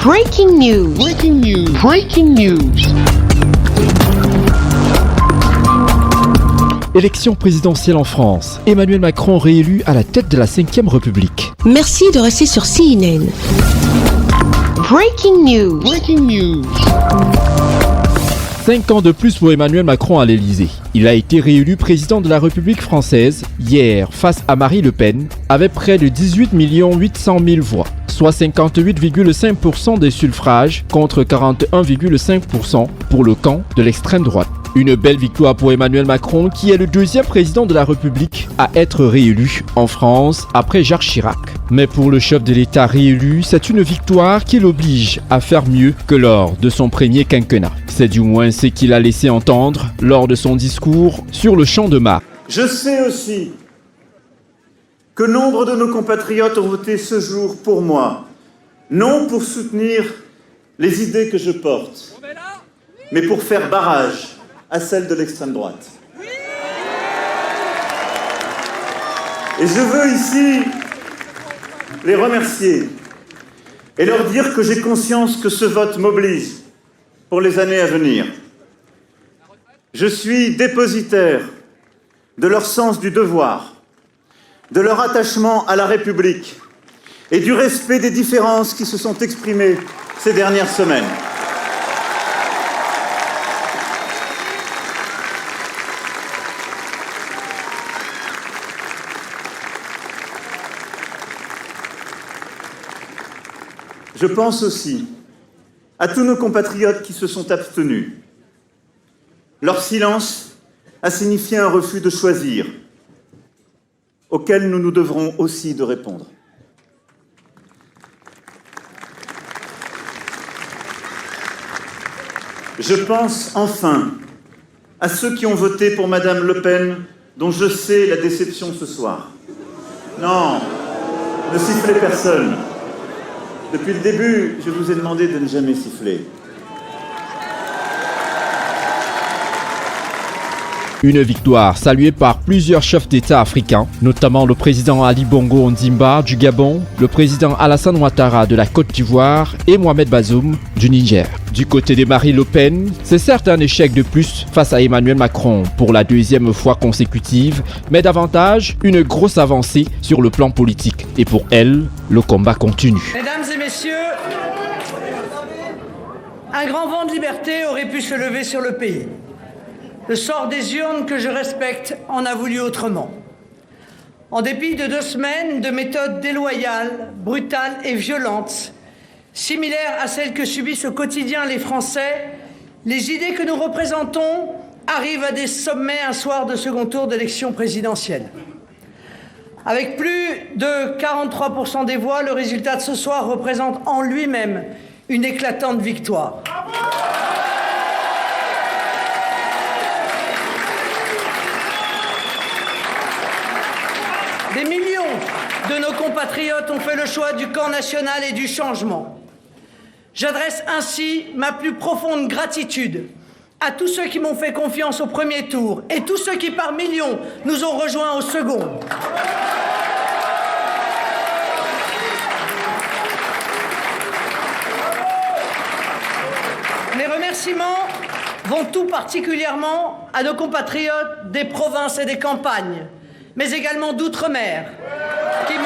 Breaking news. Breaking news. Breaking news. Élection présidentielle en France. Emmanuel Macron réélu à la tête de la 5e République. Merci de rester sur CNN. Breaking news. Breaking news. 5 ans de plus pour Emmanuel Macron à l'Elysée. Il a été réélu président de la République française hier face à Marine Le Pen avec près de 18 800 000 voix, soit 58,5% des suffrages contre 41,5% pour le camp de l'extrême droite. Une belle victoire pour Emmanuel Macron qui est le 2e président de la République à être réélu en France après Jacques Chirac. Mais pour le chef de l'État réélu, c'est une victoire qui l'oblige à faire mieux que lors de son premier quinquennat. C'est du moins ce qu'il a laissé entendre lors de son discours sur le Champ de Mars. Je sais aussi que nombre de nos compatriotes ont voté ce jour pour moi, non pour soutenir les idées que je porte, mais pour faire barrage à celles de l'extrême droite. Et je veux ici les remercier et leur dire que j'ai conscience que ce vote m'oblige pour les années à venir. Je suis dépositaire de leur sens du devoir, de leur attachement à la République et du respect des différences qui se sont exprimées ces dernières semaines. Je pense aussi à tous nos compatriotes qui se sont abstenus. Leur silence a signifié un refus de choisir, auquel nous nous devrons aussi de répondre. Je pense enfin à ceux qui ont voté pour Madame Le Pen, dont je sais la déception ce soir. Non, ne sifflez personne. Depuis le début, je vous ai demandé de ne jamais siffler. Une victoire saluée par plusieurs chefs d'État africains, notamment le président Ali Bongo Ondimba du Gabon, le président Alassane Ouattara de la Côte d'Ivoire et Mohamed Bazoum du Niger. Du côté de Marine Le Pen, c'est certes un échec de plus face à Emmanuel Macron pour la 2e fois consécutive, mais davantage une grosse avancée sur le plan politique. Et pour elle, le combat continue. Mesdames et messieurs, un grand vent de liberté aurait pu se lever sur le pays. Le sort des urnes que je respecte en a voulu autrement. En dépit de 2 semaines de méthodes déloyales, brutales et violentes, similaires à celles que subissent au quotidien les Français, les idées que nous représentons arrivent à des sommets un soir de second tour d'élection présidentielle. Avec plus de 43% des voix, le résultat de ce soir représente en lui-même une éclatante victoire. Des millions de nos compatriotes ont fait le choix du camp national et du changement. J'adresse ainsi ma plus profonde gratitude à tous ceux qui m'ont fait confiance au premier tour et tous ceux qui par millions nous ont rejoints au second. Mes remerciements vont tout particulièrement à nos compatriotes des provinces et des campagnes, mais également d'outre-mer, qui m'ont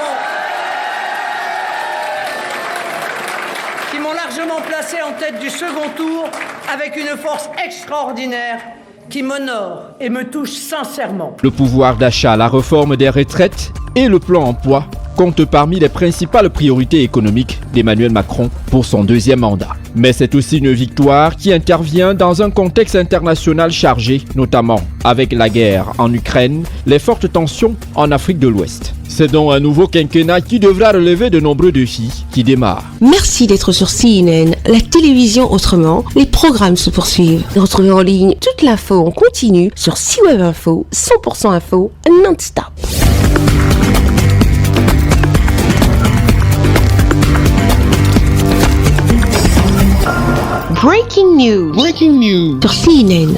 largement placé en tête du second tour avec une force extraordinaire qui m'honore et me touche sincèrement. Le pouvoir d'achat, la réforme des retraites et le plan emploi comptent parmi les principales priorités économiques d'Emmanuel Macron pour son 2e mandat. Mais c'est aussi une victoire qui intervient dans un contexte international chargé, notamment avec la guerre en Ukraine, les fortes tensions en Afrique de l'Ouest. C'est donc un nouveau quinquennat qui devra relever de nombreux défis qui démarrent. Merci d'être sur CNN, la télévision autrement. Les programmes se poursuivent. Retrouvez en ligne toute l'info en continu sur CWeb Info, 100% info, non-stop. Breaking news. Breaking news. Sur CNN.